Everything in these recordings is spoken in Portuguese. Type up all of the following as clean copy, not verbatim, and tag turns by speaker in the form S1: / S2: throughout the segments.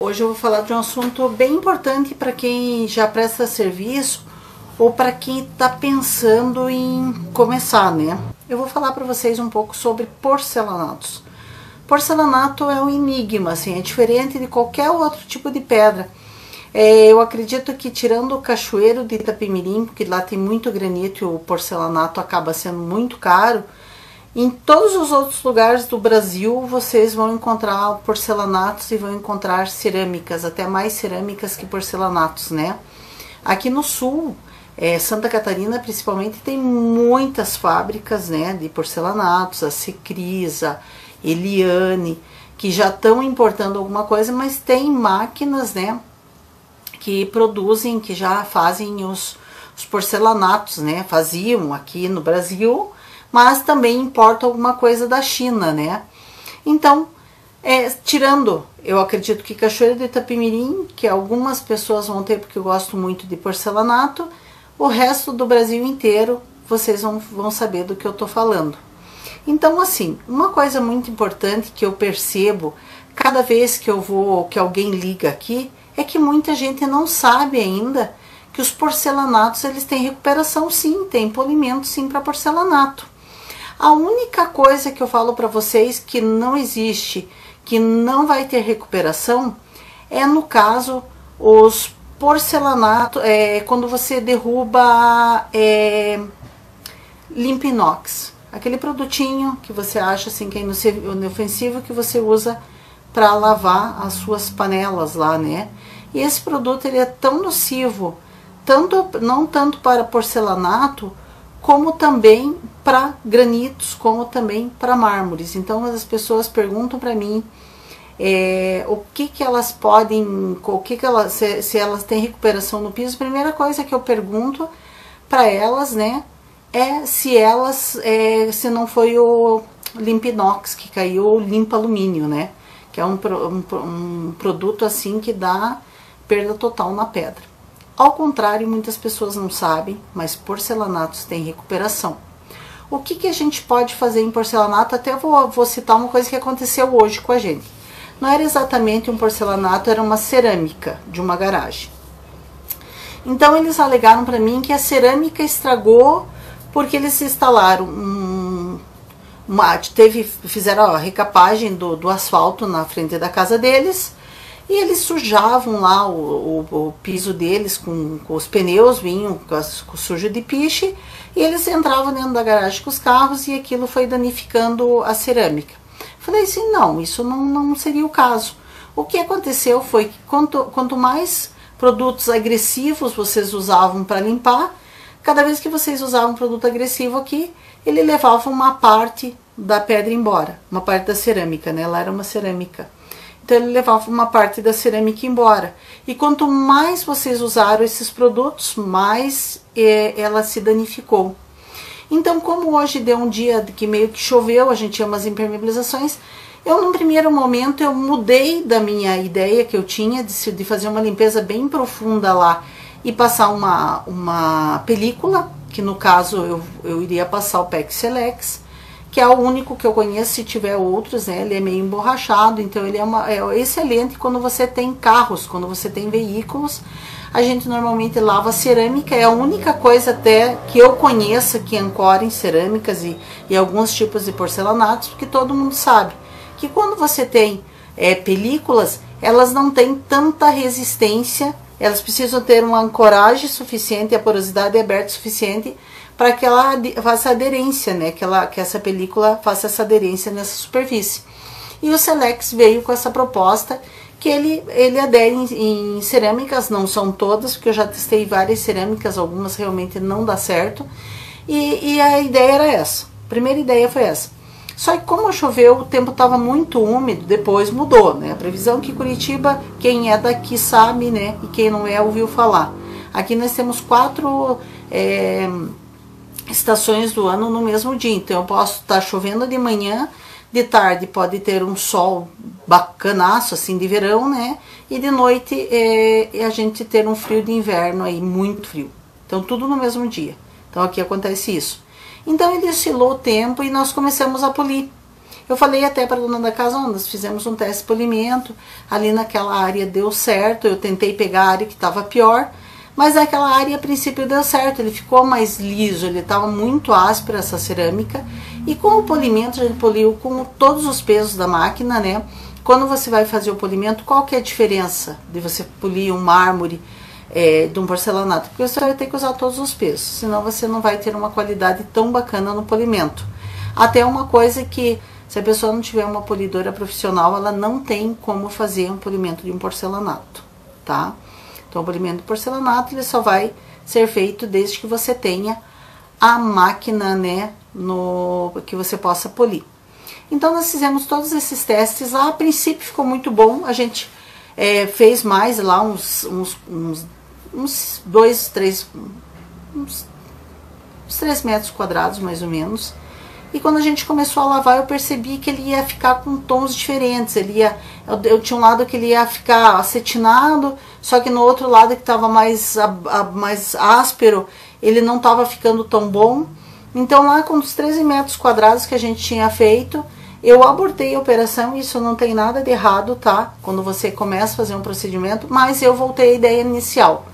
S1: Hoje eu vou falar de um assunto bem importante para quem já presta serviço ou para quem está pensando em começar, né? Eu vou falar para vocês um pouco sobre porcelanatos. Porcelanato é um enigma, assim, é diferente de qualquer outro tipo de pedra. Eu acredito que tirando o Cachoeiro de Itapemirim, porque lá tem muito granito e o porcelanato acaba sendo muito caro, em todos os outros lugares do Brasil vocês vão encontrar porcelanatos e vão encontrar cerâmicas, até mais cerâmicas que porcelanatos, né? Aqui no sul, Santa Catarina principalmente, tem muitas fábricas, né, de porcelanatos, a Secrisa, Eliane, que já estão importando alguma coisa, mas tem máquinas, né, que produzem, que já fazem os porcelanatos, né, faziam aqui no Brasil, mas também importa alguma coisa da China, né. Então, tirando, eu acredito que Cachoeiro de Itapemirim, que algumas pessoas vão ter, porque eu gosto muito de porcelanato, o resto do Brasil inteiro vocês vão saber do que eu tô falando. Então, assim, uma coisa muito importante que eu percebo cada vez que que alguém liga aqui, é que muita gente não sabe ainda que os porcelanatos, eles têm recuperação sim, tem polimento sim para porcelanato. A única coisa que eu falo para vocês que não existe, que não vai ter recuperação, é no caso os porcelanato, quando você derruba limpa inox, aquele produtinho que você acha assim que é inofensivo, que você usa para lavar as suas panelas lá, né? E esse produto, ele é tão nocivo, não tanto para porcelanato, como também para granitos, como também para mármores. Então as pessoas perguntam para mim o que elas podem, se elas têm recuperação no piso. A primeira coisa que eu pergunto para elas, né, é se não foi o limpa inox que caiu, ou limpa alumínio, né, que é um produto assim que dá perda total na pedra. Ao contrário, muitas pessoas não sabem, mas porcelanatos têm recuperação. O que a gente pode fazer em porcelanato? Até vou citar uma coisa que aconteceu hoje com a gente. Não era exatamente um porcelanato, era uma cerâmica de uma garagem. Então eles alegaram para mim que a cerâmica estragou porque eles instalaram fizeram a recapagem do asfalto na frente da casa deles, e eles sujavam lá o piso deles com os pneus, vinham com sujo de piche, e eles entravam dentro da garagem com os carros e aquilo foi danificando a cerâmica. Falei assim, não, isso não seria o caso. O que aconteceu foi que quanto mais produtos agressivos vocês usavam para limpar, cada vez que vocês usavam um produto agressivo aqui, ele levava uma parte da pedra embora, uma parte da cerâmica, né? Ela era uma cerâmica. Então ele levava uma parte da cerâmica embora. E quanto mais vocês usaram esses produtos, mais ela se danificou. Então, como hoje deu um dia que meio que choveu, a gente tinha umas impermeabilizações, num primeiro momento, eu mudei da minha ideia que eu tinha de fazer uma limpeza bem profunda lá e passar uma película, que no caso eu iria passar o PEX Selex, que é o único que eu conheço. Se tiver outros, né, ele é meio emborrachado, então ele é excelente quando você tem carros, quando você tem veículos. A gente normalmente lava cerâmica, é a única coisa até que eu conheça que ancora em cerâmicas e alguns tipos de porcelanatos, porque todo mundo sabe que quando você tem películas, elas não têm tanta resistência, elas precisam ter uma ancoragem suficiente, a porosidade aberta suficiente para que ela faça aderência, né, que essa película faça essa aderência nessa superfície. E o Selex veio com essa proposta que ele adere em cerâmicas, não são todas, porque eu já testei várias cerâmicas, algumas realmente não dá certo, e a ideia era essa, a primeira ideia foi essa. Só que como choveu, o tempo estava muito úmido, depois mudou, né, a previsão que Curitiba, quem é daqui sabe, né, e quem não é ouviu falar. Aqui nós temos 4 estações do ano no mesmo dia, então eu posso estar chovendo de manhã, de tarde pode ter um sol bacanaço, assim, de verão, né? E de noite a gente ter um frio de inverno aí, muito frio. Então tudo no mesmo dia. Então aqui acontece isso. Então ele oscilou o tempo e nós começamos a polir. Eu falei até para a dona da casa, nós fizemos um teste de polimento, ali naquela área deu certo, eu tentei pegar a área que estava pior, mas naquela área a princípio deu certo, ele ficou mais liso, ele estava muito áspero essa cerâmica, e com o polimento a gente poliu com todos os pesos da máquina, né? Quando você vai fazer o polimento, qual que é a diferença de você polir um mármore de um porcelanato? Porque você vai ter que usar todos os pesos, senão você não vai ter uma qualidade tão bacana no polimento. Até uma coisa que, se a pessoa não tiver uma polidora profissional, ela não tem como fazer um polimento de um porcelanato, tá? Então, o polimento de porcelanato, ele só vai ser feito desde que você tenha a máquina, né, que você possa polir. Então, nós fizemos todos esses testes lá. A princípio ficou muito bom. A gente fez mais lá uns 3 metros quadrados, mais ou menos. E quando a gente começou a lavar, eu percebi que ele ia ficar com tons diferentes. Eu tinha um lado que ele ia ficar acetinado, só que no outro lado que estava mais áspero, ele não estava ficando tão bom. Então lá com os 13 metros quadrados que a gente tinha feito, eu abortei a operação. Isso não tem nada de errado, tá? Quando você começa a fazer um procedimento, mas eu voltei à ideia inicial.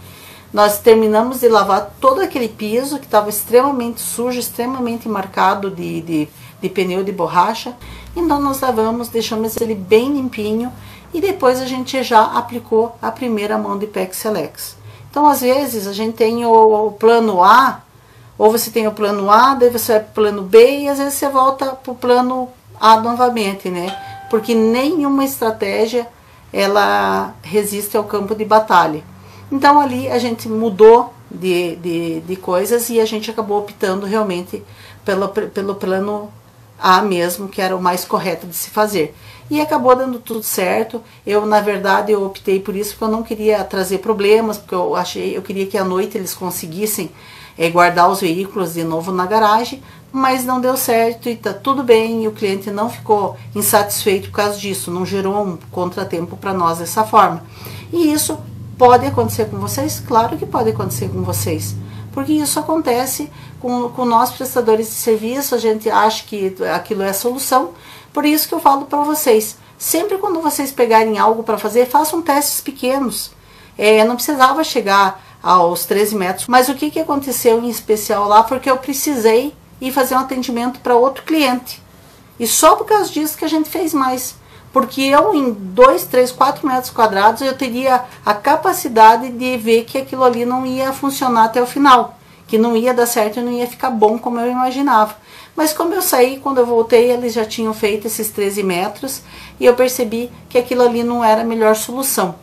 S1: Nós terminamos de lavar todo aquele piso que estava extremamente sujo, extremamente marcado de pneu de borracha. Então nós lavamos, deixamos ele bem limpinho e depois a gente já aplicou a primeira mão de PEX Selex. Então às vezes a gente tem o plano A, ou você tem o plano A, daí você vai para o plano B e às vezes você volta para o plano A novamente, né? Porque nenhuma estratégia ela resiste ao campo de batalha. Então ali a gente mudou de coisas e a gente acabou optando realmente pelo plano A mesmo, que era o mais correto de se fazer. E acabou dando tudo certo. Na verdade, eu optei por isso porque eu não queria trazer problemas, porque eu queria que à noite eles conseguissem guardar os veículos de novo na garagem, mas não deu certo e tá tudo bem, e o cliente não ficou insatisfeito por causa disso, não gerou um contratempo para nós dessa forma. E isso pode acontecer com vocês? Claro que pode acontecer com vocês, porque isso acontece com nós prestadores de serviço. A gente acha que aquilo é a solução, por isso que eu falo para vocês, sempre quando vocês pegarem algo para fazer, façam testes pequenos. Não precisava chegar aos 13 metros, mas o que aconteceu em especial lá, porque eu precisei ir fazer um atendimento para outro cliente, e só por causa disso que a gente fez mais. Porque eu em 2, 3, 4 metros quadrados eu teria a capacidade de ver que aquilo ali não ia funcionar até o final, que não ia dar certo e não ia ficar bom como eu imaginava. Mas como eu saí, quando eu voltei, eles já tinham feito esses 13 metros e eu percebi que aquilo ali não era a melhor solução.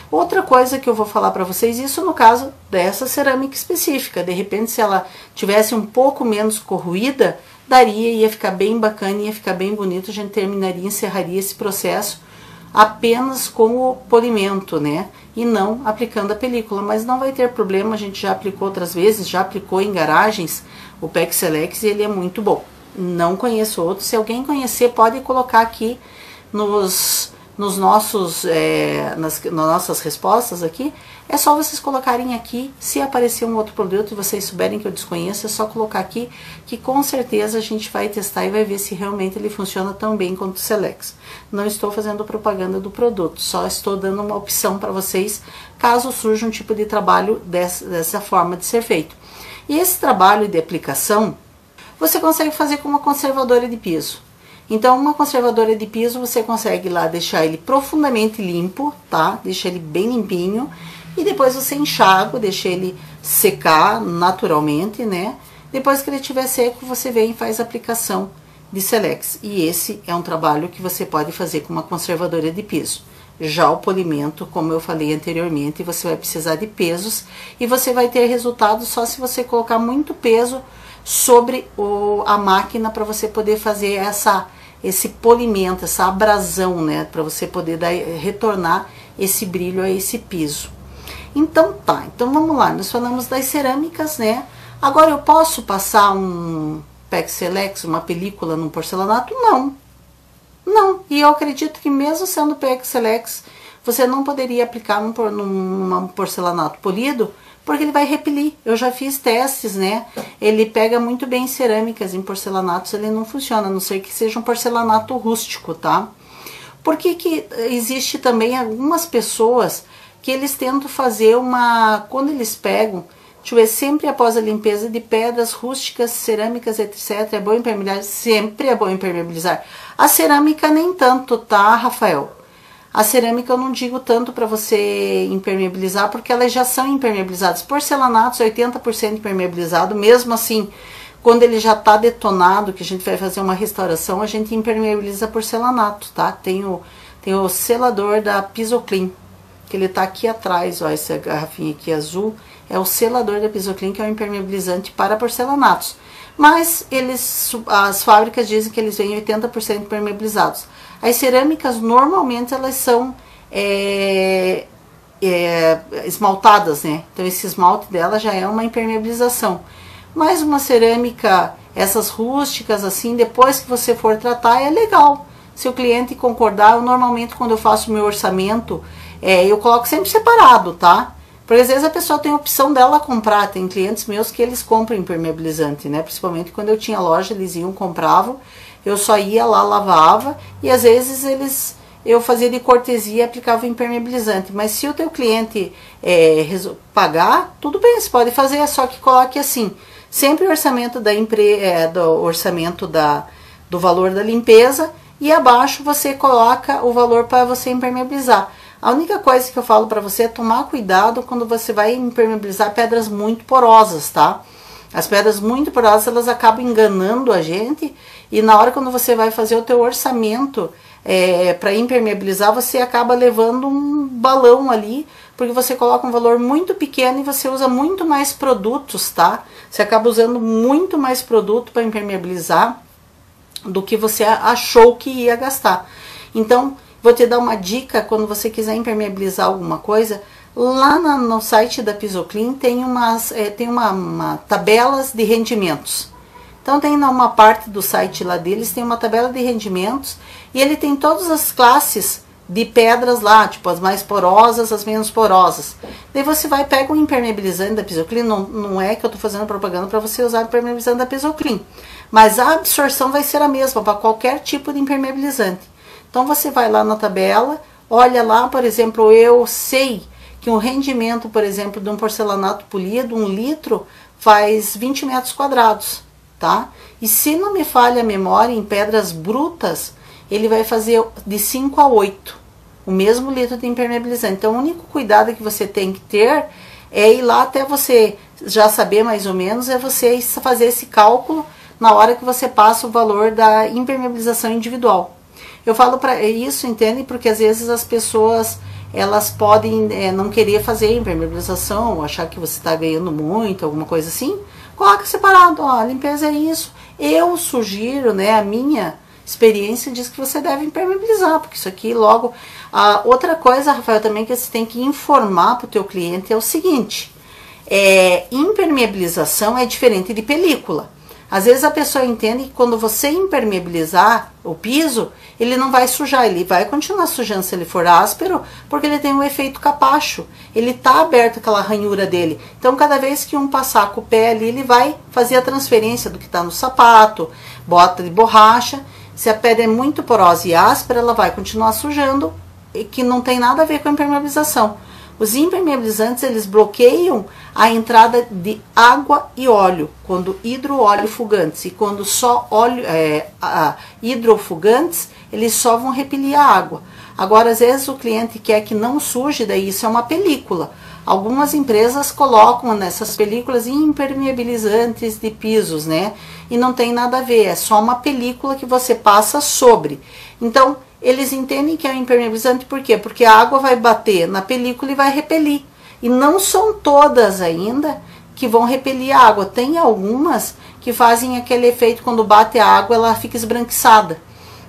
S1: Outra coisa que eu vou falar para vocês, isso no caso dessa cerâmica específica, de repente se ela tivesse um pouco menos corroída, ia ficar bem bacana, ia ficar bem bonito, a gente terminaria, encerraria esse processo apenas com o polimento, né? E não aplicando a película, mas não vai ter problema, a gente já aplicou outras vezes, já aplicou em garagens o PEX Selex e ele é muito bom. Não conheço outro, se alguém conhecer pode colocar aqui nas nossas respostas aqui. É só vocês colocarem aqui, se aparecer um outro produto e vocês souberem que eu desconheço, é só colocar aqui, que com certeza a gente vai testar e vai ver se realmente ele funciona tão bem quanto o Selex. Não estou fazendo propaganda do produto, só estou dando uma opção para vocês, caso surja um tipo de trabalho dessa forma de ser feito. E esse trabalho de aplicação, você consegue fazer com uma conservadora de piso. Então, uma conservadora de piso, você consegue lá deixar ele profundamente limpo, tá? Deixa ele bem limpinho. E depois você enxágua, deixa ele secar naturalmente, né? Depois que ele estiver seco, você vem e faz a aplicação de Selex. E esse é um trabalho que você pode fazer com uma conservadora de piso. Já o polimento, como eu falei anteriormente, você vai precisar de pesos. E você vai ter resultado só se você colocar muito peso sobre a máquina para você poder fazer esse polimento, essa abrasão, né? Para você poder retornar esse brilho a esse piso. Então tá, então vamos lá, nós falamos das cerâmicas, né? Agora eu posso passar um PEX Selex, uma película num porcelanato? Não. Não, e eu acredito que mesmo sendo PEX Selex, você não poderia aplicar num porcelanato polido, porque ele vai repelir. Eu já fiz testes, né? Ele pega muito bem cerâmicas, em porcelanatos ele não funciona, a não ser que seja um porcelanato rústico, tá? Por que que existe também algumas pessoas que eles tentam fazer quando eles pegam, deixa eu ver, sempre após a limpeza de pedras rústicas, cerâmicas, etc, é bom impermeabilizar? Sempre é bom impermeabilizar. A cerâmica nem tanto, tá, Rafael? A cerâmica eu não digo tanto para você impermeabilizar, porque elas já são impermeabilizadas. Porcelanatos, 80% impermeabilizado, mesmo assim, quando ele já está detonado, que a gente vai fazer uma restauração, a gente impermeabiliza porcelanato, tá? Tem o selador da Pisoclean, que ele tá aqui atrás, ó, essa garrafinha aqui azul, é o selador da Pisoclean, que é o impermeabilizante para porcelanatos. Mas as fábricas dizem que eles vêm 80% impermeabilizados. As cerâmicas, normalmente, elas são esmaltadas, né? Então, esse esmalte dela já é uma impermeabilização. Mas uma cerâmica, essas rústicas, assim, depois que você for tratar, é legal. Se o cliente concordar, eu normalmente, quando eu faço o meu orçamento, eu coloco sempre separado, tá? Porque às vezes a pessoa tem a opção dela comprar. Tem clientes meus que eles compram impermeabilizante, né? Principalmente quando eu tinha loja, eles iam, compravam. Eu só ia lá, lavava, e às vezes eu fazia de cortesia e aplicava impermeabilizante. Mas se o teu cliente pagar, tudo bem, você pode fazer, só que coloque assim, sempre o orçamento do valor da limpeza, e abaixo você coloca o valor para você impermeabilizar. A única coisa que eu falo para você é tomar cuidado quando você vai impermeabilizar pedras muito porosas, tá? As pedras muito porosas, elas acabam enganando a gente, e na hora quando você vai fazer o teu orçamento para impermeabilizar, você acaba levando um balão ali, porque você coloca um valor muito pequeno e você usa muito mais produtos, tá? Você acaba usando muito mais produto para impermeabilizar do que você achou que ia gastar. Então, vou te dar uma dica, quando você quiser impermeabilizar alguma coisa, lá no site da Pisoclean tem uma tabelas de rendimentos. Então tem uma parte do site lá deles, tem uma tabela de rendimentos, e ele tem todas as classes de pedras lá, tipo as mais porosas, as menos porosas. Daí você vai, pega um impermeabilizante da Pisoclean, não é que eu tô fazendo propaganda para você usar o impermeabilizante da Pisoclean, mas a absorção vai ser a mesma para qualquer tipo de impermeabilizante. Então você vai lá na tabela, olha lá, por exemplo, eu sei que um rendimento, por exemplo, de um porcelanato polido, 1 litro, faz 20 metros quadrados, tá? E se não me falha a memória, em pedras brutas, ele vai fazer de 5 a 8, o mesmo litro de impermeabilizante. Então, o único cuidado que você tem que ter é ir lá até você já saber mais ou menos, é você fazer esse cálculo na hora que você passa o valor da impermeabilização individual. Eu falo para isso, entende? Porque às vezes as pessoas, elas podem não querer fazer impermeabilização, ou achar que você está ganhando muito, alguma coisa assim. Coloca separado, ó, a limpeza é isso. Eu sugiro, né, a minha experiência diz que você deve impermeabilizar, porque isso aqui logo... outra coisa, Rafael, também que você tem que informar para o teu cliente é o seguinte, impermeabilização é diferente de película. Às vezes a pessoa entende que quando você impermeabilizar o piso, ele não vai sujar, ele vai continuar sujando se ele for áspero, porque ele tem um efeito capacho, ele tá aberto aquela ranhura dele. Então cada vez que um passar com o pé ali, ele vai fazer a transferência do que está no sapato, bota de borracha. Se a pedra é muito porosa e áspera, ela vai continuar sujando, e que não tem nada a ver com a impermeabilização. Os impermeabilizantes, eles bloqueiam a entrada de água e óleo, quando hidroóleo fugantes, e quando só hidrofugantes, eles só vão repelir a água. Agora, às vezes o cliente quer que não suje, daí isso é uma película. Algumas empresas colocam nessas películas impermeabilizantes de pisos, né? E não tem nada a ver, é só uma película que você passa sobre. Então, eles entendem que é um impermeabilizante, por quê? Porque a água vai bater na película e vai repelir. E não são todas ainda que vão repelir a água. Tem algumas que fazem aquele efeito, quando bate a água, ela fica esbranquiçada.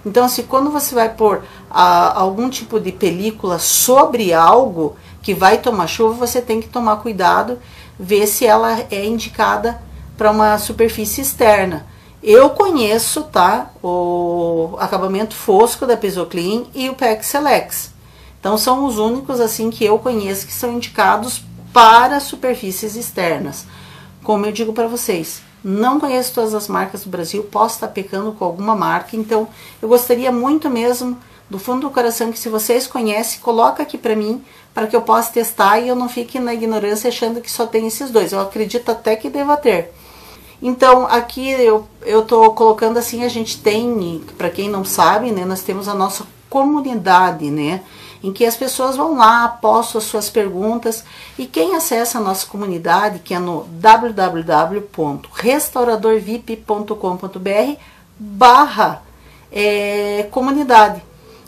S1: Então, se quando você vai pôr algum tipo de película sobre algo que vai tomar chuva, você tem que tomar cuidado, ver se ela é indicada para uma superfície externa. Eu conheço, tá, o acabamento fosco da Pisoclean e o PEX Selex. Então são os únicos assim que eu conheço que são indicados para superfícies externas. Como eu digo para vocês, não conheço todas as marcas do Brasil, posso estar pecando com alguma marca, então eu gostaria muito mesmo, do fundo do coração, que se vocês conhecem, coloca aqui para mim, para que eu possa testar e eu não fique na ignorância achando que só tem esses dois. Eu acredito até que deva ter. Então, aqui eu tô colocando assim, a gente tem, para quem não sabe, né, nós temos a nossa comunidade, né, em que as pessoas vão lá, postam as suas perguntas, e quem acessa a nossa comunidade, que é no www.restauradorvip.com.br/comunidade.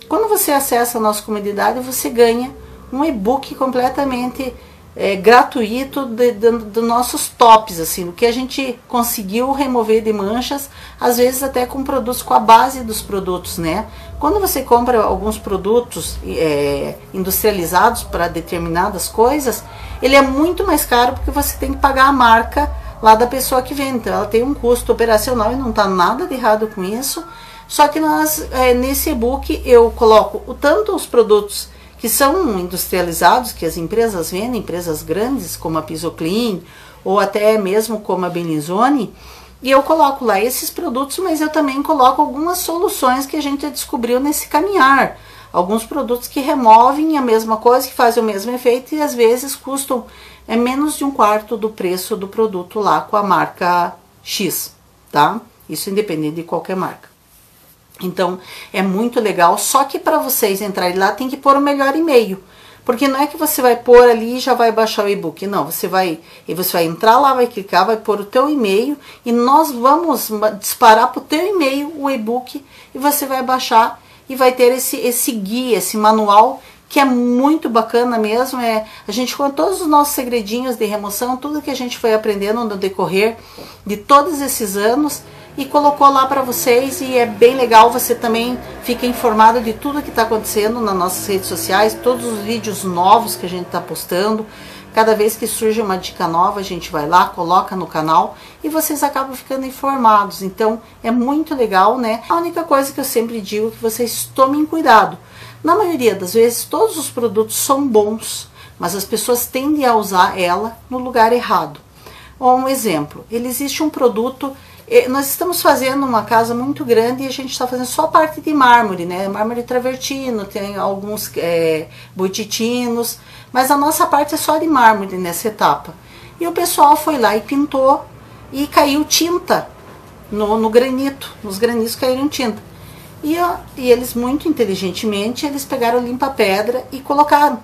S1: Quando você acessa a nossa comunidade, você ganha um e-book completamente gratuito dos nossos tops, assim, do que a gente conseguiu remover de manchas, às vezes até com produtos, com a base dos produtos, né? Quando você compra alguns produtos industrializados para determinadas coisas, ele é muito mais caro porque você tem que pagar a marca lá da pessoa que vende. Então, ela tem um custo operacional e não está nada de errado com isso. Só que nesse e-book eu coloco tanto os produtos que são industrializados, que as empresas vendem, empresas grandes como a Pisoclean ou até mesmo como a Bellinzone, e eu coloco lá esses produtos, mas eu também coloco algumas soluções que a gente descobriu nesse caminhar. Alguns produtos que removem a mesma coisa, que fazem o mesmo efeito e às vezes custam menos de 1/4 do preço do produto lá com a marca X, tá? Isso independente de qualquer marca. Então, é muito legal, só que para vocês entrarem lá tem que pôr o melhor e-mail, porque não é que você vai pôr ali e já vai baixar o e-book, não, você vai entrar lá, vai clicar, vai pôr o teu e-mail e nós vamos disparar para o teu e-mail o e-book e você vai baixar e vai ter esse guia, esse manual, que é muito bacana mesmo. A gente conta todos os nossos segredinhos de remoção, tudo que a gente foi aprendendo no decorrer de todos esses anos, e colocou lá para vocês, e é bem legal. Você também fica informado de tudo que está acontecendo nas nossas redes sociais, todos os vídeos novos que a gente está postando. Cada vez que surge uma dica nova, a gente vai lá, coloca no canal e vocês acabam ficando informados. Então é muito legal, né? A única coisa que eu sempre digo é que vocês tomem cuidado. Na maioria das vezes todos os produtos são bons, mas as pessoas tendem a usar ela no lugar errado. Um exemplo, existe um produto. Nós estamos fazendo uma casa muito grande e a gente está fazendo só a parte de mármore, né? Mármore travertino, tem alguns boititinos, mas a nossa parte é só de mármore nessa etapa. E o pessoal foi lá e pintou e caiu tinta no granito, nos granitos caíram tinta. E eles, muito inteligentemente, eles pegaram limpa-pedra e colocaram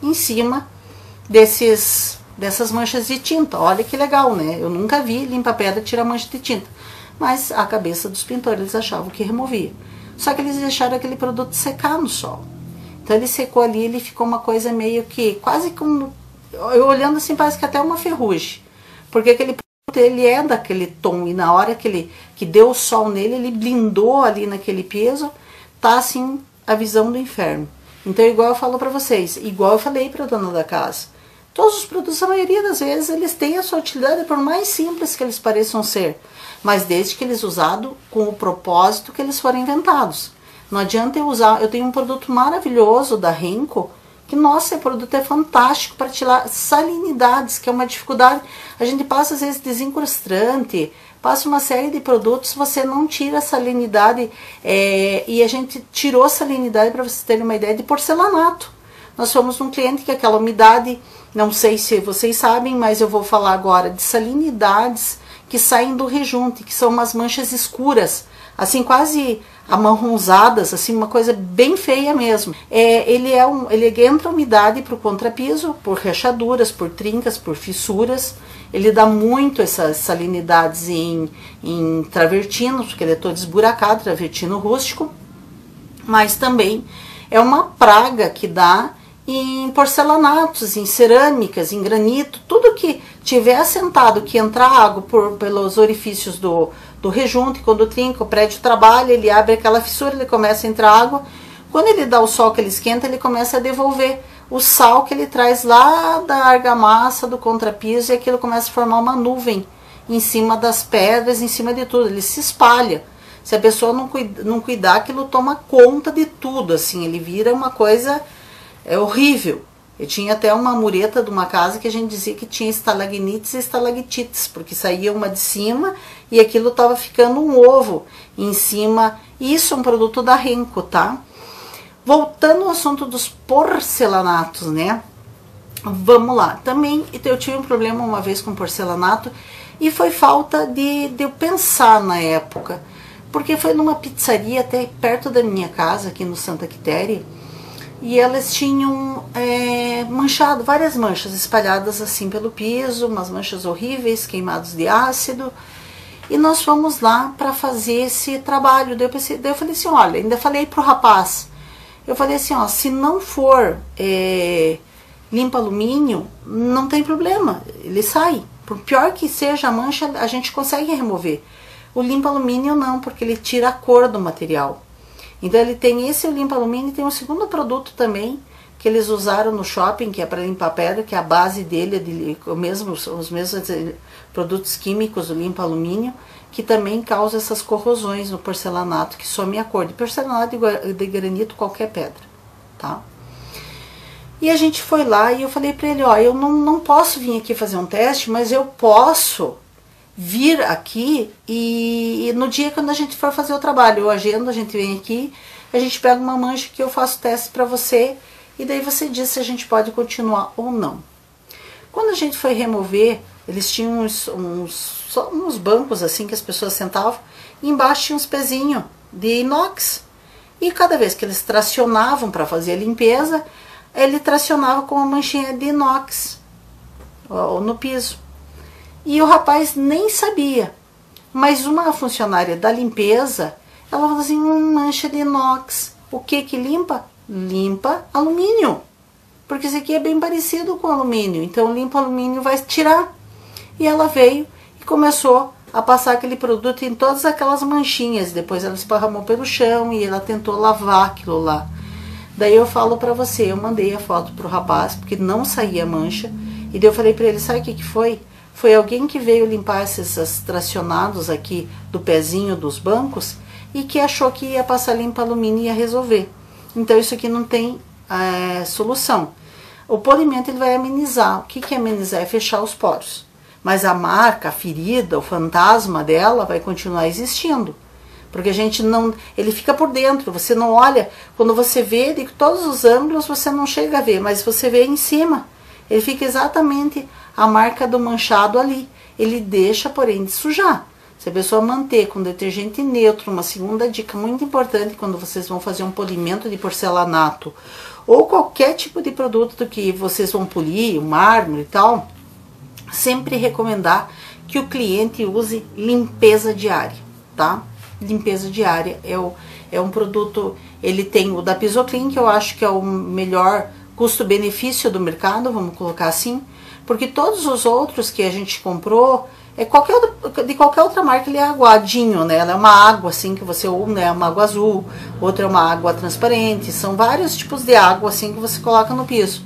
S1: em cima dessas manchas de tinta. Olha que legal, né? Eu nunca vi limpa-pedra tirar mancha de tinta. Mas a cabeça dos pintores, eles achavam que removia. Só que eles deixaram aquele produto secar no sol. Então ele secou ali, ele ficou uma coisa meio que, quase como, eu olhando assim, parece que até uma ferrugem. Porque aquele produto, ele é daquele tom, e na hora que deu o sol nele, ele blindou ali naquele peso, tá assim, a visão do inferno. Então, igual eu falo pra vocês, igual eu falei pra dona da casa, todos os produtos, a maioria das vezes, eles têm a sua utilidade, por mais simples que eles pareçam ser, mas desde que eles usados com o propósito que eles foram inventados. Não adianta eu usar, eu tenho um produto maravilhoso da Renko, que, nossa, esse produto é fantástico para tirar salinidades, que é uma dificuldade. A gente passa, às vezes, desincrustante, passa uma série de produtos, você não tira a salinidade, e a gente tirou a salinidade, para vocês terem uma ideia, de porcelanato. Nós fomos num cliente que aquela umidade, não sei se vocês sabem, mas eu vou falar agora de salinidades que saem do rejunte, que são umas manchas escuras, assim, quase amarronzadas, assim, uma coisa bem feia mesmo. Ele entra umidade para o contrapiso, por rachaduras, por trincas, por fissuras. Ele dá muito essas salinidades em travertino, porque ele é todo esburacado, travertino rústico. Mas também é uma praga que dá em porcelanatos, em cerâmicas, em granito, tudo que tiver assentado, que entrar água pelos orifícios do rejunte, quando trinca, o prédio trabalha, ele abre aquela fissura, ele começa a entrar água. Quando ele dá o sol que ele esquenta, ele começa a devolver o sal que ele traz lá da argamassa, do contrapiso, e aquilo começa a formar uma nuvem em cima das pedras, em cima de tudo, ele se espalha. Se a pessoa não cuidar, aquilo toma conta de tudo, assim, ele vira uma coisa horrível. Eu tinha até uma mureta de uma casa que a gente dizia que tinha estalagnites e estalactites, porque saía uma de cima e aquilo estava ficando um ovo em cima. Isso é um produto da Renco, tá? Voltando ao assunto dos porcelanatos, né? Vamos lá. Também eu tive um problema uma vez com porcelanato e foi falta de eu pensar na época. Porque foi numa pizzaria até perto da minha casa, aqui no Santa Quitéria, e elas tinham manchado, várias manchas espalhadas assim pelo piso, umas manchas horríveis, queimados de ácido. E nós fomos lá para fazer esse trabalho. Daí eu falei assim, olha, ainda falei pro rapaz, eu falei assim, ó, se não for limpa alumínio, não tem problema, ele sai. Por pior que seja a mancha, a gente consegue remover. O limpa alumínio não, porque ele tira a cor do material. Então ele tem esse limpa alumínio e tem um segundo produto também que eles usaram no shopping, que é para limpar pedra, que é a base dele é os mesmos produtos químicos do limpa alumínio, que também causa essas corrosões no porcelanato, que some a cor de porcelanato de granito, qualquer pedra, tá? E a gente foi lá e eu falei para ele, ó, eu não posso vir aqui fazer um teste, mas eu posso vir aqui e no dia quando a gente for fazer o trabalho, eu agendo, a gente vem aqui, a gente pega uma mancha que eu faço teste para você e daí você diz se a gente pode continuar ou não. Quando a gente foi remover, eles tinham uns bancos assim que as pessoas sentavam e embaixo tinha uns pezinhos de inox e cada vez que eles tracionavam para fazer a limpeza, ele tracionava com uma manchinha de inox no piso. E o rapaz nem sabia, mas uma funcionária da limpeza, ela falou assim, mancha de inox, o que que limpa? Limpa alumínio, porque isso aqui é bem parecido com alumínio, então limpa alumínio vai tirar. E ela veio e começou a passar aquele produto em todas aquelas manchinhas, depois ela esparramou pelo chão e ela tentou lavar aquilo lá. Daí eu falo pra você, eu mandei a foto pro rapaz, porque não saía mancha, e daí eu falei pra ele, sabe o que que foi? Foi alguém que veio limpar esses tracionados aqui do pezinho dos bancos e que achou que ia passar limpa alumínio e ia resolver. Então isso aqui não tem solução. O polimento ele vai amenizar. O que que é amenizar? É fechar os poros. Mas a marca, a ferida, o fantasma dela vai continuar existindo. Porque a gente não... Ele fica por dentro, você não olha... Quando você vê, de todos os ângulos você não chega a ver, mas você vê em cima. Ele fica exatamente a marca do manchado ali. Ele deixa, porém, de sujar. Se a pessoa manter com detergente neutro, uma segunda dica muito importante quando vocês vão fazer um polimento de porcelanato, ou qualquer tipo de produto que vocês vão polir, um mármore e tal, sempre recomendar que o cliente use limpeza diária, tá? Limpeza diária é um produto, ele tem o da Pisoclean, que eu acho que é o melhor custo-benefício do mercado, vamos colocar assim, porque todos os outros que a gente comprou, de qualquer outra marca, ele é aguadinho, né? Ela é uma água assim que você, né, é uma água azul, outra é uma água transparente, são vários tipos de água assim que você coloca no piso.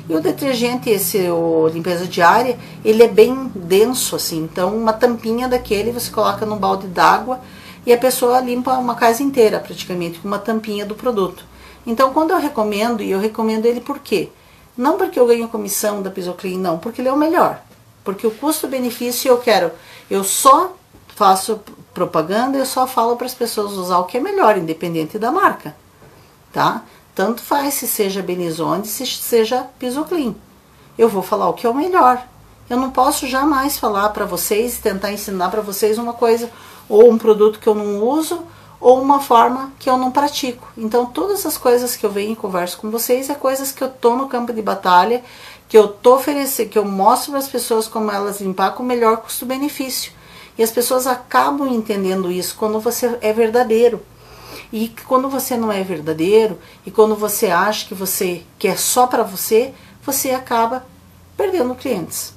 S1: E o detergente, o limpeza diária, ele é bem denso assim, então uma tampinha daquele você coloca num balde d'água e a pessoa limpa uma casa inteira praticamente com uma tampinha do produto. Então quando eu recomendo, e eu recomendo ele por quê? Não porque eu ganho comissão da Pisoclean, não, porque ele é o melhor. Porque o custo-benefício eu só faço propaganda, eu só falo para as pessoas usar o que é melhor, independente da marca, tá? Tanto faz se seja Benizonde, se seja Pisoclean. Eu vou falar o que é o melhor. Eu não posso jamais falar para vocês, tentar ensinar para vocês uma coisa, ou um produto que eu não uso, ou uma forma que eu não pratico. Então todas as coisas que eu venho e converso com vocês é coisas que eu tô no campo de batalha, que eu tô oferecendo, que eu mostro para as pessoas como elas limpar com o melhor custo-benefício. E as pessoas acabam entendendo isso quando você é verdadeiro. E quando você não é verdadeiro, e quando você acha que você quer só para você, você acaba perdendo clientes.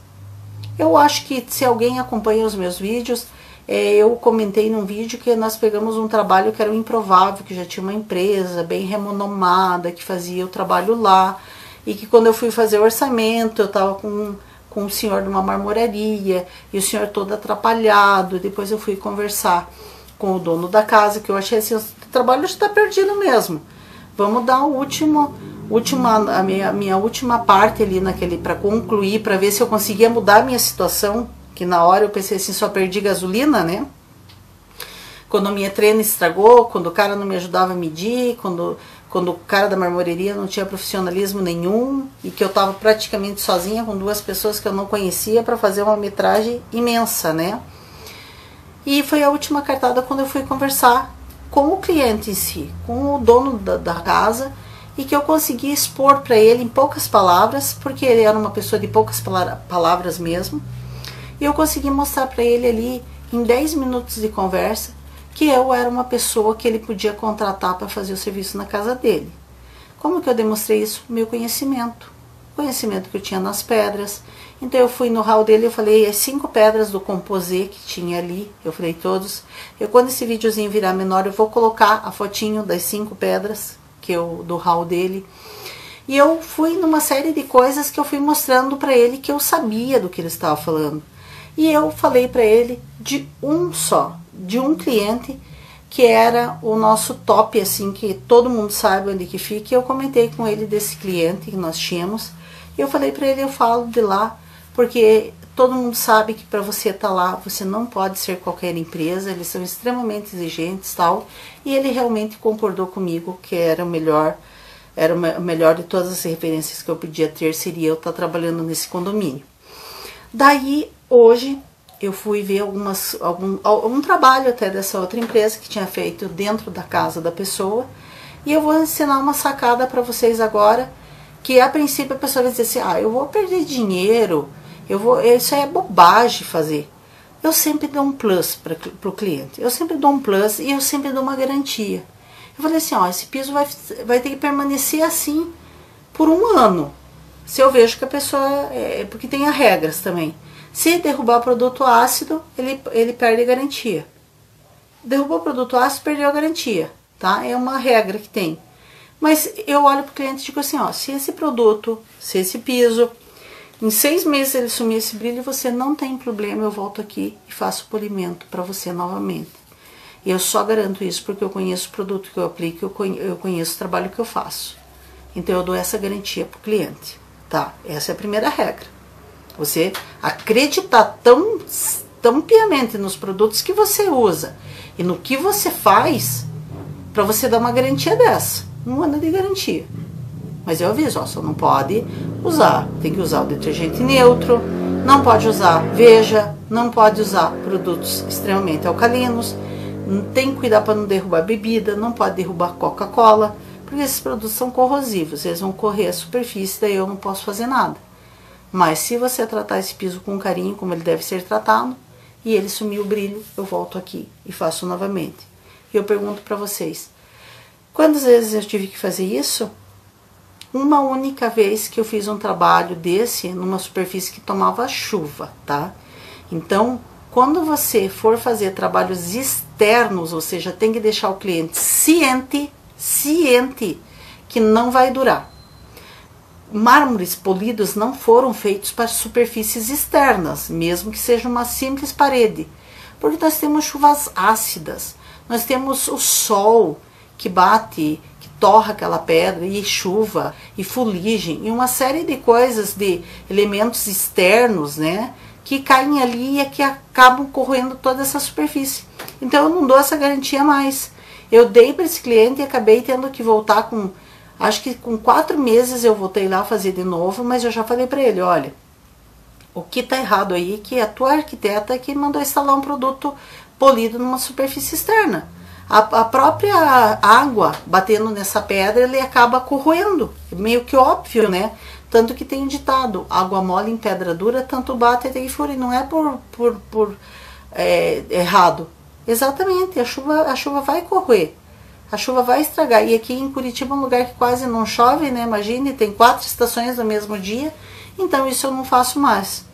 S1: Eu acho que se alguém acompanha os meus vídeos, eu comentei num vídeo que nós pegamos um trabalho que era o Improvável, que já tinha uma empresa bem renomada, que fazia o trabalho lá, e que quando eu fui fazer o orçamento, eu estava com um senhor de uma marmoraria, e o senhor todo atrapalhado, depois eu fui conversar com o dono da casa, que eu achei assim, o trabalho está perdido mesmo, vamos dar o último minha última parte ali naquele, para concluir, para ver se eu conseguia mudar a minha situação, que na hora eu pensei assim, só perdi gasolina, né? Quando a minha treina estragou, quando o cara não me ajudava a medir, quando o cara da marmoraria não tinha profissionalismo nenhum e que eu estava praticamente sozinha com 2 pessoas que eu não conhecia para fazer uma metragem imensa, né? E foi a última cartada quando eu fui conversar com o cliente em si, com o dono da casa, e que eu consegui expor para ele em poucas palavras, porque ele era uma pessoa de poucas palavras mesmo, e eu consegui mostrar para ele ali, em 10 minutos de conversa, que eu era uma pessoa que ele podia contratar para fazer o serviço na casa dele. Como que eu demonstrei isso? Meu conhecimento. O conhecimento que eu tinha nas pedras. Então eu fui no hall dele, eu falei as 5 pedras do composê que tinha ali, eu falei todos. Quando esse videozinho virar menor, eu vou colocar a fotinho das 5 pedras do hall dele. E eu fui numa série de coisas que eu fui mostrando para ele que eu sabia do que ele estava falando. E eu falei para ele de um cliente que era o nosso top, assim, que todo mundo sabe onde que fica. E eu comentei com ele desse cliente que nós tínhamos. E eu falei para ele, eu falo de lá, porque todo mundo sabe que para você estar lá, você não pode ser qualquer empresa, eles são extremamente exigentes e tal. E ele realmente concordou comigo que era o melhor de todas as referências que eu podia ter, seria eu estar trabalhando nesse condomínio. Daí, hoje, eu fui ver algum trabalho até dessa outra empresa que tinha feito dentro da casa da pessoa. E eu vou ensinar uma sacada para vocês agora, que a princípio a pessoa vai dizer assim, eu vou perder dinheiro, isso é bobagem fazer. Eu sempre dou um plus para o cliente, eu sempre dou um plus e eu sempre dou uma garantia. Eu falei assim, esse piso vai ter que permanecer assim por 1 ano. Se eu vejo que a pessoa, porque tem as regras também. Se derrubar produto ácido, ele perde a garantia. Derrubou o produto ácido, perdeu a garantia, tá? É uma regra que tem. Mas eu olho para o cliente e digo assim, se esse produto, se esse piso, em 6 meses ele sumir esse brilho, você não tem problema, eu volto aqui e faço o polimento para você novamente. E eu só garanto isso porque eu conheço o produto que eu aplico, eu conheço o trabalho que eu faço. Então eu dou essa garantia para o cliente, tá? Essa é a primeira regra. Você acreditar tão piamente nos produtos que você usa e no que você faz para você dar uma garantia dessa. 1 ano de garantia. Mas eu aviso, só não pode usar. Tem que usar o detergente neutro, não pode usar Veja, não pode usar produtos extremamente alcalinos, tem que cuidar para não derrubar bebida, não pode derrubar Coca-Cola, porque esses produtos são corrosivos, eles vão correr a superfície, daí eu não posso fazer nada. Mas se você tratar esse piso com carinho, como ele deve ser tratado, e ele sumir o brilho, eu volto aqui e faço novamente. E eu pergunto para vocês, quantas vezes eu tive que fazer isso? Uma única vez que eu fiz um trabalho desse numa superfície que tomava chuva, tá? Então, quando você for fazer trabalhos externos, ou seja, tem que deixar o cliente ciente que não vai durar. Mármores polidos não foram feitos para superfícies externas, mesmo que seja uma simples parede, porque nós temos chuvas ácidas, nós temos o sol que bate, que torra aquela pedra, e chuva, e fuligem, e uma série de coisas, de elementos externos, né, que caem ali e que acabam corroendo toda essa superfície. Então eu não dou essa garantia mais. Eu dei para esse cliente e acabei tendo que voltar acho que com 4 meses eu voltei lá fazer de novo, mas eu já falei para ele, olha, o que tá errado aí é que a tua arquiteta que mandou instalar um produto polido numa superfície externa. A própria água batendo nessa pedra, ele acaba corroendo, meio que óbvio, né? Tanto que tem um ditado, água mole em pedra dura, tanto bate até que fura, e não é por errado. Exatamente, a chuva vai corroer, a chuva vai estragar. E aqui em Curitiba é um lugar que quase não chove, né? Imagine, tem 4 estações no mesmo dia, então isso eu não faço mais.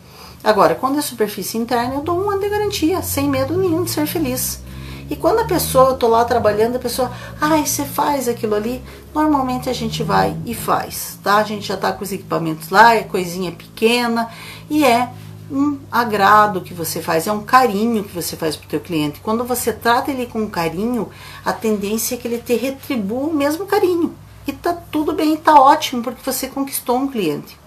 S1: Agora, quando é superfície interna, eu dou 1 ano de garantia, sem medo nenhum de ser feliz. E quando a pessoa, eu tô lá trabalhando, a pessoa, você faz aquilo ali, normalmente a gente vai e faz, tá? A gente já tá com os equipamentos lá, é coisinha pequena, e é um agrado que você faz, é um carinho que você faz pro teu cliente. Quando você trata ele com carinho, a tendência é que ele te retribua o mesmo carinho. e tá tudo bem, tá ótimo, porque você conquistou um cliente.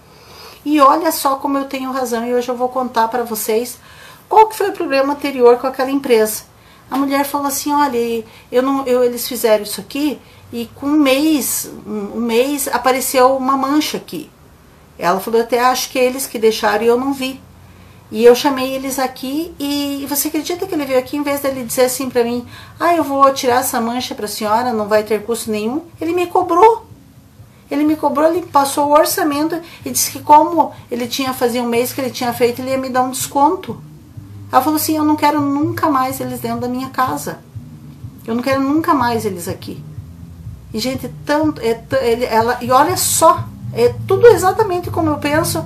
S1: E olha só como eu tenho razão, e hoje eu vou contar para vocês qual que foi o problema anterior com aquela empresa. A mulher falou assim, olha, eles fizeram isso aqui e com um mês apareceu uma mancha aqui. Ela falou, eu até acho que é eles que deixaram e eu não vi. E eu chamei eles aqui e você acredita que ele veio aqui, em vez dele dizer assim pra mim, eu vou tirar essa mancha pra senhora, não vai ter custo nenhum, ele me cobrou. Ele me cobrou, ele passou o orçamento e disse que como ele fazia um mês que ele tinha feito, ele ia me dar um desconto. Ela falou assim, eu não quero nunca mais eles dentro da minha casa. Eu não quero nunca mais eles aqui. E gente, e olha só, é tudo exatamente como eu penso.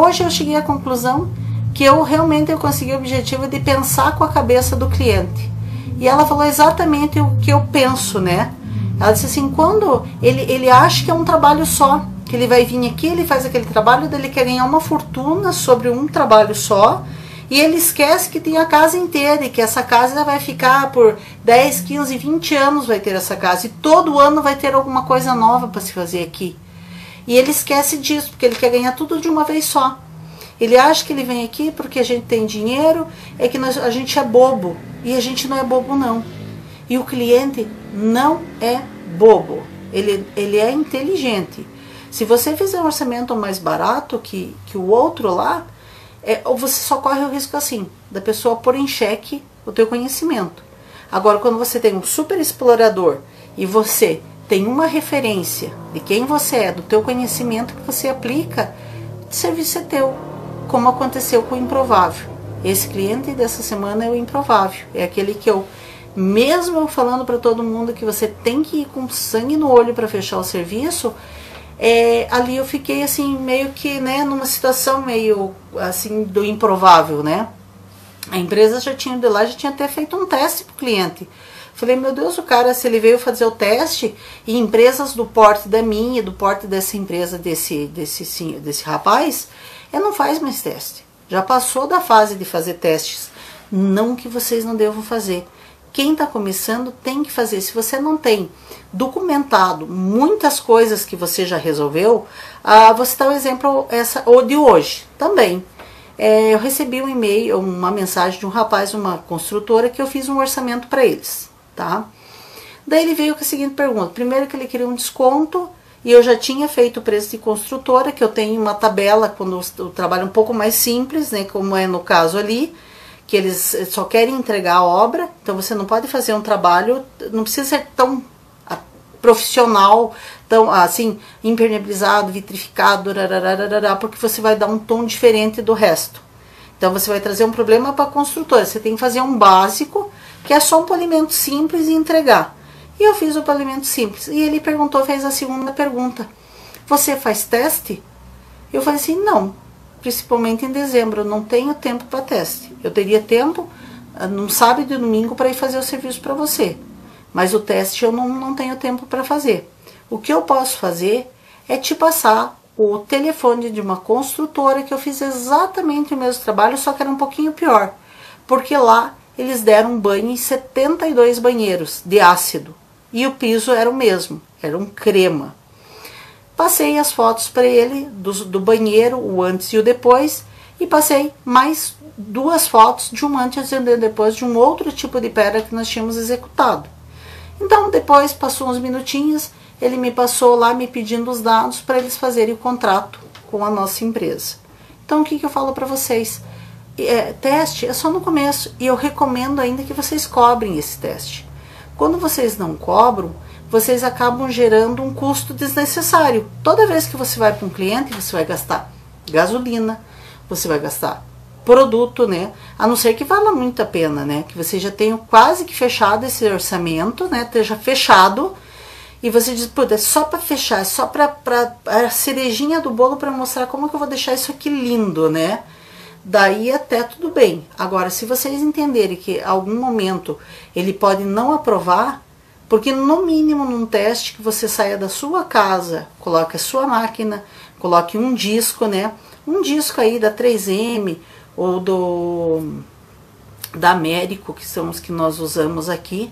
S1: Hoje eu cheguei à conclusão que eu realmente consegui o objetivo de pensar com a cabeça do cliente. E ela falou exatamente o que eu penso, né? Ela disse assim, quando ele acha que é um trabalho só, que ele vai vir aqui, ele faz aquele trabalho, ele quer ganhar uma fortuna sobre um trabalho só, e ele esquece que tem a casa inteira, e que essa casa vai ficar por 10, 15, 20 anos vai ter essa casa, e todo ano vai ter alguma coisa nova para se fazer aqui. E ele esquece disso, porque ele quer ganhar tudo de uma vez só. Ele acha que ele vem aqui porque a gente tem dinheiro, é que a gente é bobo. E a gente não é bobo, não. E o cliente não é bobo. Ele é inteligente. Se você fizer um orçamento mais barato que o outro lá, você só corre o risco assim, da pessoa pôr em xeque o teu conhecimento. Agora, quando você tem um super explorador e você tem uma referência de quem você é, do teu conhecimento que você aplica, o serviço é teu, como aconteceu com o improvável. Esse cliente dessa semana é o improvável, é aquele que mesmo eu falando para todo mundo que você tem que ir com sangue no olho para fechar o serviço, ali eu fiquei assim, meio que, né, numa situação meio assim, do improvável, né? A empresa já tinha até feito um teste para o cliente. Falei, meu Deus, o cara, se ele veio fazer o teste, e empresas do porte da minha, do porte dessa empresa, desse rapaz, não faz mais teste. Já passou da fase de fazer testes. Não que vocês não devam fazer. Quem está começando tem que fazer. Se você não tem documentado muitas coisas que você já resolveu, vou citar o exemplo ou de hoje também. Eu recebi um e-mail, uma mensagem de um rapaz, uma construtora, que eu fiz um orçamento para eles. Tá? Daí ele veio com a seguinte pergunta. Primeiro que ele queria um desconto, e eu já tinha feito o preço de construtora, que eu tenho uma tabela quando o trabalho é um pouco mais simples, né, como é no caso ali, que eles só querem entregar a obra, então você não pode fazer um trabalho, não precisa ser tão profissional, tão assim, impermeabilizado, vitrificado, porque você vai dar um tom diferente do resto. Então você vai trazer um problema para a construtora, você tem que fazer um básico, que é só um polimento simples e entregar. E eu fiz o polimento simples. E ele fez a segunda pergunta. Você faz teste? Eu falei assim, não. Principalmente em dezembro, eu não tenho tempo para teste. Eu teria tempo no sábado e domingo para ir fazer o serviço para você. Mas o teste eu não tenho tempo para fazer. O que eu posso fazer é te passar o telefone de uma construtora que eu fiz exatamente o mesmo trabalho, só que era um pouquinho pior. Porque lá eles deram um banho em 72 banheiros de ácido. E o piso era o mesmo, era um crema. Passei as fotos para ele do banheiro, o antes e o depois, e passei mais 2 fotos de um antes e depois de um outro tipo de pedra que nós tínhamos executado. Então, depois, passou uns minutinhos, ele me passou lá me pedindo os dados para eles fazerem o contrato com a nossa empresa. Então, o que eu falo para vocês? Teste é só no começo, e eu recomendo ainda que vocês cobrem esse teste. Quando vocês não cobram, vocês acabam gerando um custo desnecessário. Toda vez que você vai para um cliente, você vai gastar gasolina, você vai gastar produto, né? A não ser que valha muito a pena, né? Que você já tenha quase que fechado esse orçamento, né? Esteja fechado, e você diz, pô, é só para fechar, é só para a cerejinha do bolo para mostrar como que eu vou deixar isso aqui lindo, né? Daí até tudo bem. Agora, se vocês entenderem que em algum momento ele pode não aprovar, porque no mínimo num teste que você saia da sua casa, coloque a sua máquina, coloque um disco, né? Um disco aí da 3M ou da Américo, que são os que nós usamos aqui.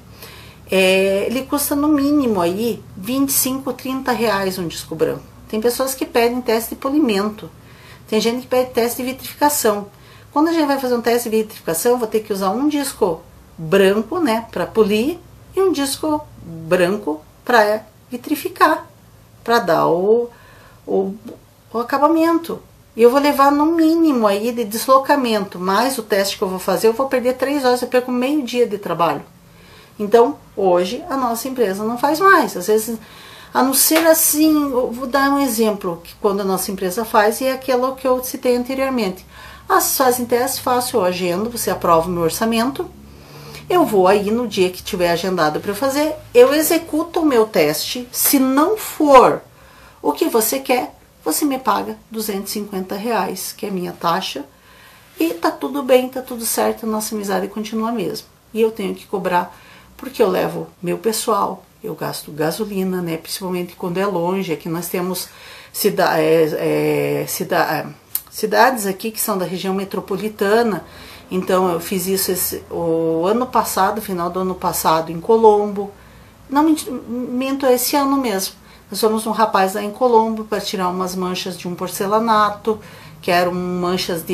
S1: ele custa no mínimo aí 25, 30 reais um disco branco. Tem pessoas que pedem teste de polimento, tem gente que pede teste de vitrificação. Quando a gente vai fazer um teste de vitrificação, eu vou ter que usar um disco branco, né, para polir, e um disco branco para vitrificar, para dar o acabamento. E eu vou levar no mínimo aí de deslocamento, mais o teste que eu vou fazer, eu vou perder 3 horas, eu perco meio dia de trabalho. Então, hoje, a nossa empresa não faz mais. Às vezes, a não ser assim, eu vou dar um exemplo, que quando a nossa empresa faz, é aquilo que eu citei anteriormente. As fazem teste, faço, eu agendo, você aprova o meu orçamento, eu vou aí no dia que tiver agendado para eu fazer, eu executo o meu teste, se não for o que você quer, você me paga R$250, que é a minha taxa, e tá tudo bem, tá tudo certo, a nossa amizade continua a mesma. E eu tenho que cobrar, porque eu levo meu pessoal, eu gasto gasolina, né? Principalmente quando é longe. Aqui nós temos cidades aqui que são da região metropolitana. Então eu fiz isso o ano passado, final do ano passado, em Colombo. Não minto, esse ano mesmo. Nós fomos um rapaz lá em Colombo para tirar umas manchas de um porcelanato, que eram manchas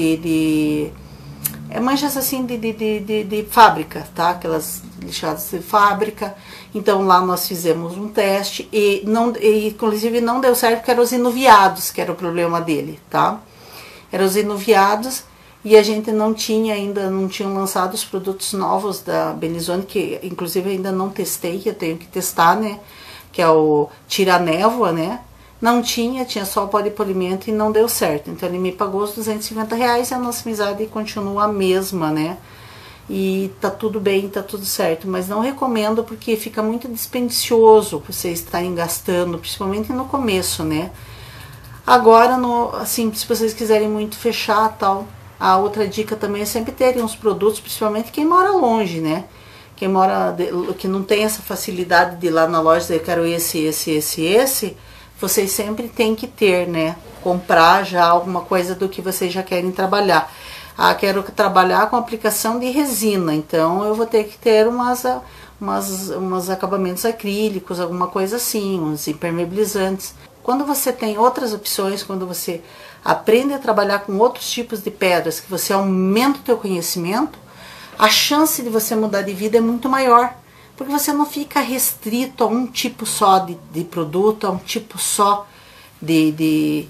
S1: manchas assim de fábrica, tá? Aquelas lixadas de fábrica. Então lá nós fizemos um teste e inclusive não deu certo porque eram os enuviados que era o problema dele, tá? Eram os enuviados e a gente não tinham lançado os produtos novos da Belizone, que inclusive ainda não testei, que eu tenho que testar, né? Que é o tira-névoa, né? Não tinha só o polipolimento e não deu certo. Então ele me pagou os R$250 e a nossa amizade continua a mesma, né? E tá tudo bem, tá tudo certo. Mas não recomendo porque fica muito dispendicioso vocês estarem gastando, principalmente no começo, né? Agora, assim, se vocês quiserem muito fechar tal, a outra dica também é sempre terem uns produtos, principalmente quem mora longe, né? Quem que não tem essa facilidade de ir lá na loja dizer, eu quero esse, vocês sempre têm que ter, né? Comprar já alguma coisa do que vocês já querem trabalhar. Ah, quero trabalhar com aplicação de resina, então eu vou ter que ter umas acabamentos acrílicos, alguma coisa assim, uns impermeabilizantes. Quando você tem outras opções, quando você aprende a trabalhar com outros tipos de pedras, que você aumenta o teu conhecimento, a chance de você mudar de vida é muito maior, porque você não fica restrito a um tipo só de produto, a um tipo só de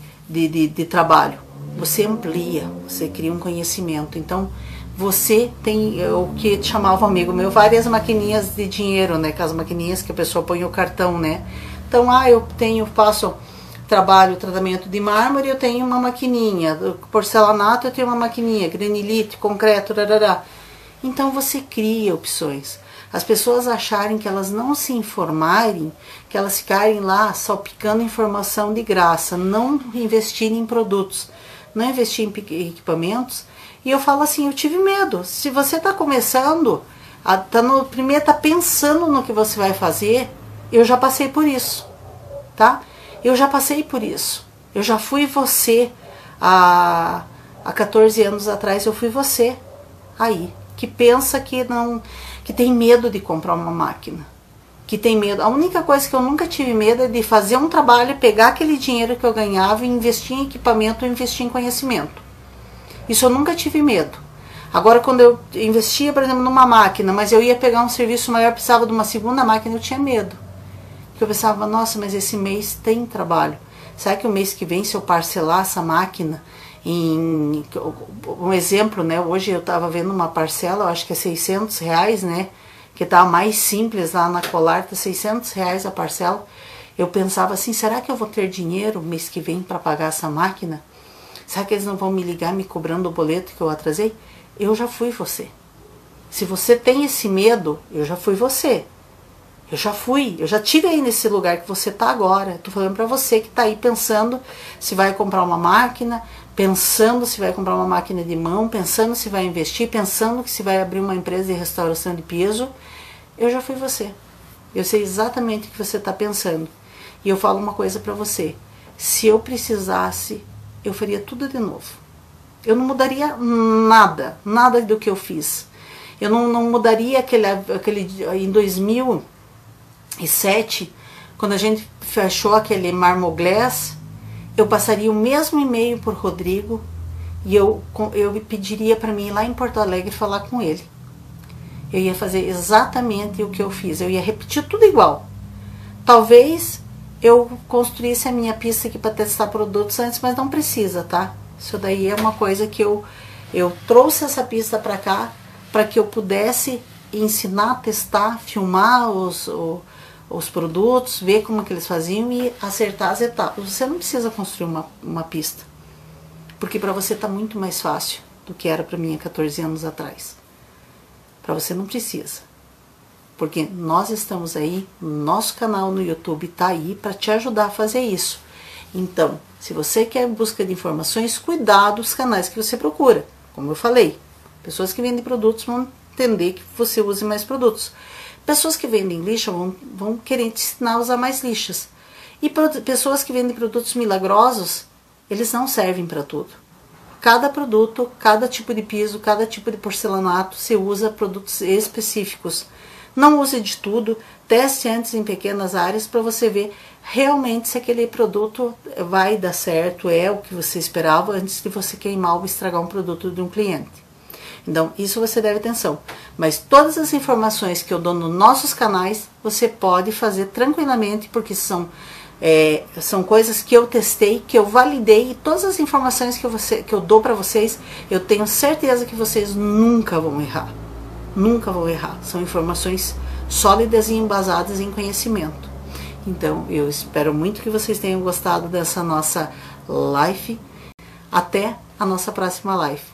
S1: trabalho. Você amplia, você cria um conhecimento. Então, você tem o que chamava um amigo meu, várias maquininhas de dinheiro, né? Aquelas maquininhas que a pessoa põe o cartão, né? Então, faço tratamento de mármore, eu tenho uma maquininha, porcelanato eu tenho uma maquininha, granilite, concreto, rarará. Então você cria opções. As pessoas acharem que elas não se informarem, que elas ficarem lá salpicando informação de graça, não investirem em produtos, não investir em equipamentos. E eu falo assim, eu tive medo. Se você está começando, tá pensando no que você vai fazer, eu já passei por isso, tá? Eu já passei por isso. Eu já fui você. Há 14 anos atrás eu fui você. Aí, que pensa que tem medo de comprar uma máquina. Que tem medo. A única coisa que eu nunca tive medo é de fazer um trabalho, pegar aquele dinheiro que eu ganhava e investir em equipamento ou investir em conhecimento. Isso eu nunca tive medo. Agora, quando eu investia, por exemplo, numa máquina, mas eu ia pegar um serviço maior, precisava de uma segunda máquina, eu tinha medo. Porque eu pensava, nossa, mas esse mês tem trabalho. Será que o mês que vem, se eu parcelar essa máquina um exemplo, né? Hoje eu estava vendo uma parcela, eu acho que é R$600, né? Que tá mais simples lá na Colar, tá R$600 a parcela. Eu pensava assim, será que eu vou ter dinheiro mês que vem para pagar essa máquina? Será que eles não vão me ligar me cobrando o boleto que eu atrasei? Eu já fui você. Se você tem esse medo, eu já fui você. Eu já tive aí nesse lugar que você tá agora. Tô falando para você que tá aí pensando se vai comprar uma máquina, pensando se vai comprar uma máquina de mão, pensando se vai investir, pensando que se vai abrir uma empresa de restauração de piso. Eu já fui você. Eu sei exatamente o que você está pensando. E eu falo uma coisa para você. Se eu precisasse, eu faria tudo de novo. Eu não mudaria nada do que eu fiz. Eu não mudaria aquele em 2000, 2007, quando a gente fechou aquele Marmoglass, eu passaria o mesmo e-mail por Rodrigo e eu pediria para mim ir lá em Porto Alegre falar com ele. Eu ia fazer exatamente o que eu fiz, eu ia repetir tudo igual. Talvez eu construísse a minha pista aqui para testar produtos antes, mas não precisa, tá? Isso daí é uma coisa que eu trouxe essa pista para cá para que eu pudesse ensinar, testar, filmar os produtos, ver como que eles faziam e acertar as etapas. Você não precisa construir uma pista, porque para você tá muito mais fácil do que era para mim há 14 anos atrás. Para você não precisa, porque nós estamos aí, nosso canal no YouTube tá aí para te ajudar a fazer isso. Então, se você quer busca de informações, cuidado dos canais que você procura. Como eu falei, pessoas que vendem produtos vão entender que você use mais produtos. Pessoas que vendem lixa vão querer te ensinar a usar mais lixas. E pessoas que vendem produtos milagrosos, eles não servem para tudo. Cada produto, cada tipo de piso, cada tipo de porcelanato, se usa produtos específicos. Não use de tudo, teste antes em pequenas áreas para você ver realmente se aquele produto vai dar certo, é o que você esperava, antes de você queimar ou estragar um produto de um cliente. Então, isso você deve atenção. Mas todas as informações que eu dou nos nossos canais, você pode fazer tranquilamente, porque são coisas que eu testei, que eu validei, e todas as informações que eu dou para vocês, eu tenho certeza que vocês nunca vão errar. Nunca vão errar. São informações sólidas e embasadas em conhecimento. Então, eu espero muito que vocês tenham gostado dessa nossa live. Até a nossa próxima live.